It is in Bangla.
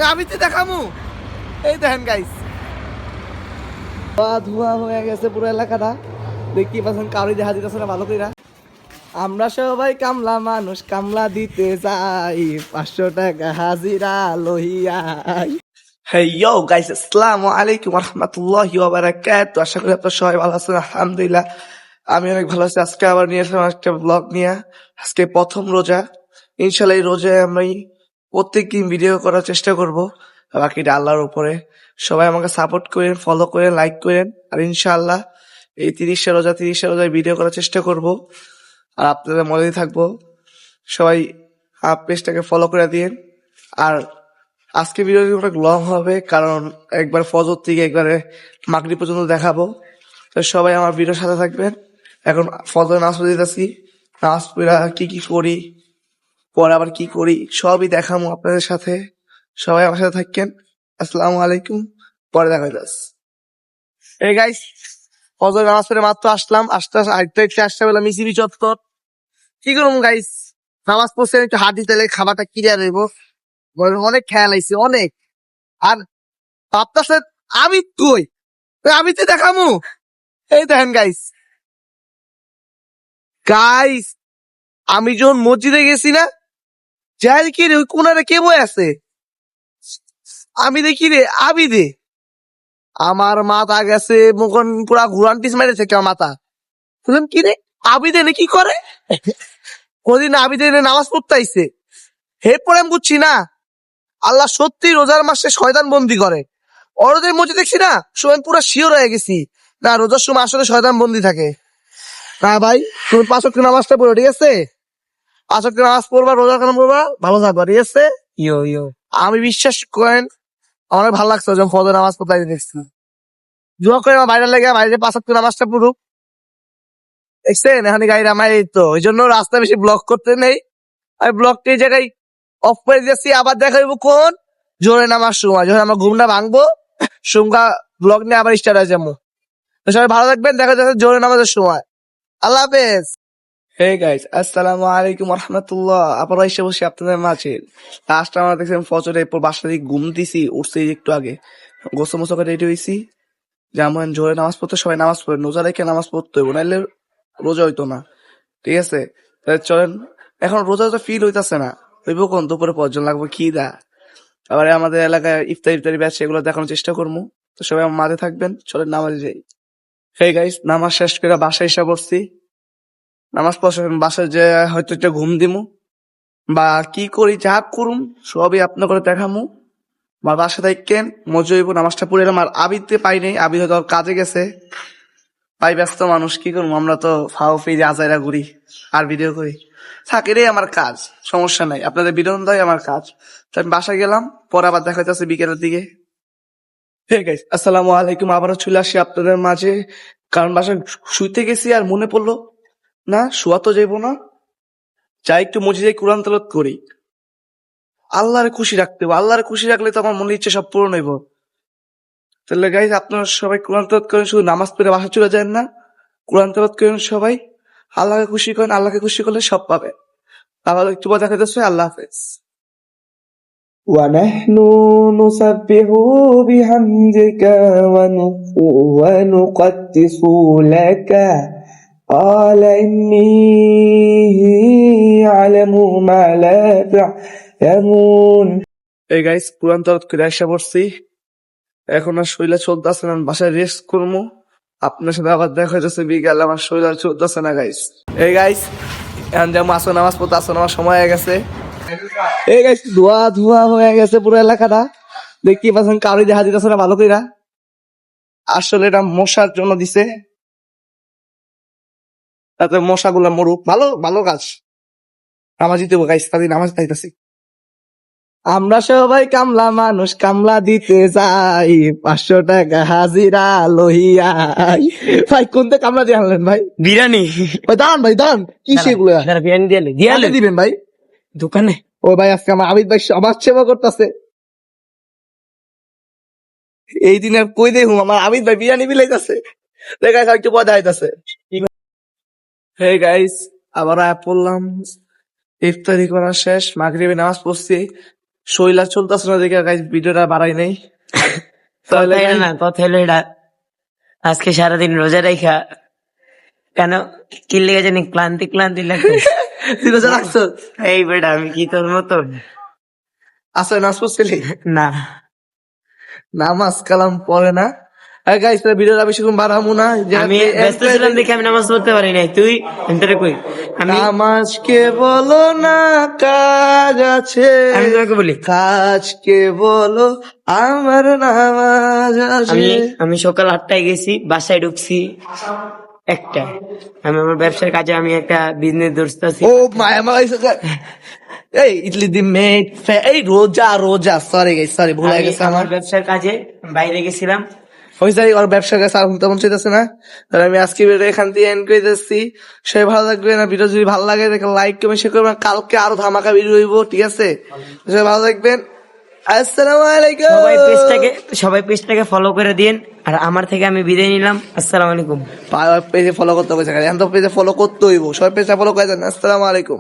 আমি তো দেখামু। এই দেখেন গাইস, ধোয়া হয়ে গেছে পুরো এলাকাটা। দেখতে পাচ্ছেন কাউরি দেখা দিতেছে না ভালো করে। আমরা সবাই কামলা মানুষ, কামলা দিতে যাই, 500 টাকা হাজিরা লইয়া। Hey yo guys, আসসালামু আলাইকুম ওয়া রাহমাতুল্লাহি ওয়া বারাকাতুহু। আশা করি আপনারা সবাই ভালো আছেন। আলহামদুলিল্লাহ আমি অনেক ভালো আছি। আজকে আবার নিয়ে আসলাম একটা ব্লগ নিয়ে। আজকে প্রথম রোজা। ইনশাআল্লাহ এই রোজায় আমি প্রত্যেকদিন ভিডিও করার চেষ্টা করব। বাকিটা আল্লাহর উপরে। সবাই আমাকে সাপোর্ট করেন, ফলো করেন, লাইক করেন। আর ইনশাআল্লাহ এই 30 রোজায় ভিডিও করার চেষ্টা করব। আর আপনাদের মধ্যেই থাকবো। সবাই পেজটাকে ফলো করে দিন। আর আজকে ভিডিওটি অনেক লং হবে, কারণ একবার ফজর থেকে একবারে মাগরিব পর্যন্ত দেখাবো। তো সবাই আমার ভিডিওর সাথে থাকবেন। এখন ফজর নামাজ পড়ে দিতেছি, নামাজ পড়া কি কি করি, পরে আবার কি করি সবই দেখাবো আপনাদের সাথে। সবাই আমার সাথে থাকেন। আসসালামু আলাইকুম, পরে দেখা যাচ্ছে। এই গাইস, ফজর নামাজ পড়ে মাত্র আসলাম। আসতে বললাম মিসিবি চত্বর। কি করবো গাইস, নামাজ পড়ছে একটু হাঁটি, তাহলে খাবারটা ক্লিয়ার হইব। অনেক খেয়াল আইছে অনেক। আর ভাবতেছে আমি কই, আমি তো দেখামু। এই দেখেন গাইস, গাইস আমি যখন মসজিদে গেছি না, যাই কি রে ওই কোনারে কে বই আছে, আমি দেখি রে আবিদে। আমার মাথা গেছে মুখন পুরা ঘুরান্টিস মেরেছে আমার মাথা। বললাম কি রে আবিদে নে কি করে, কোনদিন আবিদে নামাজ পড়তে আইছে। এরপরে আমি বুঝছি না, আল্লাহ সত্যি রোজার মাসে শয়তান বন্দি করে। অরোজের মধ্যে দেখছি না, সময় পুরো শিওর হয়ে গেছি না রোজার সময় আসলে শয়তান বন্দি থাকে। না ভাই, তুমি 5 ওয়াক্ত নামাজটা পড়ো, ঠিক আছে? 5 ওয়াক্ত নামাজ পড়বা, রোজা কেন পড়বা, ভালো থাকবা, ঠিক আছে? ইয়ো ইয়ো, আমি বিশ্বাস করেন আমার ভালো লাগছে যখন ফজর নামাজ পড়তে দেখছি। দোয়া করে আমার বাইরে লেগে বাইরে 5 ওয়াক্ত নামাজটা পড়ুক, দেখছেন? এখানে গাড়ি আমার এই তো ওই জন্য রাস্তা বেশি ব্লক করতে নেই। আমি ব্লকটা এই জায়গায় অফ করে দিয়েছি। আবার দেখাইব কোন জোরে নামার সময়, যখন আমার ঘুমটা ভাঙবো সুমকা ব্লগ নিয়ে আবার স্টার্ট হয়ে যাবো। তো সবাই ভালো থাকবেন, দেখা যাচ্ছে জোরে নামাজের সময়। আল্লাহ হাফেজ। হে গাইস, আসসালামু আলাইকুম ওয়া রাহমাতুল্লাহ। আবার এসে বসে আপনাদের মাঝে। লাস্ট আমরা দেখছেন ফজরে এরপর বাসা থেকে ঘুম দিছি, উঠছি একটু আগে, গোসল মোসল করে রেডি হয়েছি। যেমন জোরে নামাজ পড়তে সবাই নামাজ পড়েন, রোজা রেখে নামাজ পড়তে হইব, নাইলে রোজা হইতো না, ঠিক আছে? তাহলে চলেন, এখন রোজা তো ফিল হইতাছে না, হইব কোন দুপুরে পর্যন্ত লাগবে খিদা। আবার আমাদের এলাকায় ইফতারি ব্যাচ, এগুলো দেখানোর চেষ্টা করবো। তো সবাই আমার মাঝে থাকবেন, চলেন নামাজে যাই। হে গাইস, নামাজ শেষ করে বাসায় এসে পড়ছি। নামাজ পড়ে বাসায় যে হয়তো একটা ঘুম দিমু বা কি করি যা করুম সবই আপনার করে দেখামু। বা বাসা থাকেন মজা হইব, নামাজটা পড়ে এলাম। আর আবিদতে পাই নাই, আবিদ হয়তো কাজে গেছে, পাই ব্যস্ত মানুষ, কি করবো, আমরা তো ফাও ফিরে আজাইরা ঘুরি আর ভিডিও করি, থাকে রে আমার কাজ, সমস্যা নাই, আপনাদের বিনোদন দেয় আমার কাজ। তো আমি বাসায় গেলাম, পরে আবার দেখা যাচ্ছে বিকেলের দিকে। হে গাইস, আসসালামু আলাইকুম, আবারও চলে আসি আপনাদের মাঝে। কারণ বাসায় শুইতে গেছি আর মনে পড়লো না শুয়া তো যাইবো না, যাই একটু মসজিদে কোরআন তেলাওয়াত করি। আল্লাহরে খুশি রাখতে হবে, আল্লাহরে খুশি রাখলে তো আমার মনের ইচ্ছে সব পূরণ হইব। তাহলে গাইস আপনারা সবাই কোরআন তেলাওয়াত করেন, শুধু নামাজ পড়ে বাসা চলে যায় না, কোরআন তেলাওয়াত করেন সবাই। আল্লাহকে খুশি করেন, আল্লাহকে খুশি করলে সব পাবে। তাহলে একটু পর দেখা যাচ্ছে। আল্লাহ হাফেজ। ونحن نسبح بحمدك ونقدس لك قال إني أعلم ما لا تعلمون। এই গাইস, কোরআন তেলাওয়াত করে আসা পড়ছি, এখন আর শরীরে চলতেছে না, বাসায় রেস্ট করবো। আপনার সাথে আবার দেখা যাচ্ছে বিকালে, আমার শরীর আর চলতেছে না গাইস। এই গাইস, এখন যেমন আসো নামাজ পড়তে, আসো নামাজ সময় হয়ে গেছে। এই গাইস, ধোয়া হয়ে গেছে পুরো এলাকাটা। দেখতে পাচ্ছেন কাউরি দেখা দিতেছে না ভালো কইরা। আসলে এটা মশার জন্য দিছে, তাতে মশাগুলা মরুক, ভালো ভালো কাজ। নামাজ দিতে গাইস, কাজে নামাজ পাইতেছি। আমরা সবাই কামলা মানুষ, কামলা দিতে যাই, 500 টাকা হাজিরা লইয়া। ভাই কোনটা কামলা দিয়ে আনলেন ভাই? বিরিয়ানি। ভাই দান, ভাই দান, কি সেগুলো বিরিয়ানি দিয়ালে দিবেন ভাই দোকানে? ও ভাই, আজকে আমার আবিদ ভাই সমাজ সেবা করতেছে। এই দিন আর কই দেখুম আমার আবিদ ভাই বিরিয়ানি বিলাইতেছে, দেখা একটু পয়দা হইতাছে। হে গাইস, আবার পড়লাম, ইফতারি করা শেষ, মাগরিবে নামাজ পড়ছি। শৈলা চলতেছে না দেখে গাইস ভিডিওটা বাড়াই নাই। তাহলে কথা এটা না, কথা হলো এটা, আজকে সারাদিন রোজা রাখা কেন কি লেগে জানি ক্লান্তি ক্লান্তি লাগে। তুই রোজা রাখছো? এই বেটা আমি কি তোর মতো? আসলে নামাজ পড়ছিলি? না নামাজ কালাম পড়ে না। গাইস ভিডিওটা বেশিক্ষণ বাড়াবো না। আমি ব্যস্ত ছিলাম দেখে আমি নামাজ পড়তে পারি নাই। তুই এন্টারে কই? আমি নামাজকে বলো না কাজ আছে, আমি তোমাকে বলি কাজকে বলো আমার নামাজ আছে। আমি সকাল 8টায় গেছি, বাসায় ঢুকছি 1টা। আমি আমার ব্যবসার কাজে আমি একটা বিজনেস ধরতেছি। ও মায়া এই ইডলি দি মেট এই রোজা রোজা সরি গাইস সরি ভুল হয়ে গেছে আমার। আমার ব্যবসার কাজে বাইরে গেছিলাম। ওই যাই ওর ব্যবসার কাছে আর তেমন চাইতেছে না। তাহলে আমি আজকে ভিডিও এখান থেকে এন্ড করে দিচ্ছি। সবাই ভালো থাকবে না, ভিডিও যদি ভালো লাগে দেখে লাইক কমেন্ট শেয়ার করবেন। কালকে আরো ধামাকা ভিডিও হইব, ঠিক আছে? সবাই ভালো থাকবেন, আসসালামু আলাইকুম। সবাই পেজটাকে ফলো করে দিন। আর আমার থেকে আমি বিদায় নিলাম। আসসালামু আলাইকুম। পেজে ফলো করতে হবে, এখন তো পেজে ফলো করতে হইব। সবাই পেজটা ফলো করে দেন। আসসালামু আলাইকুম।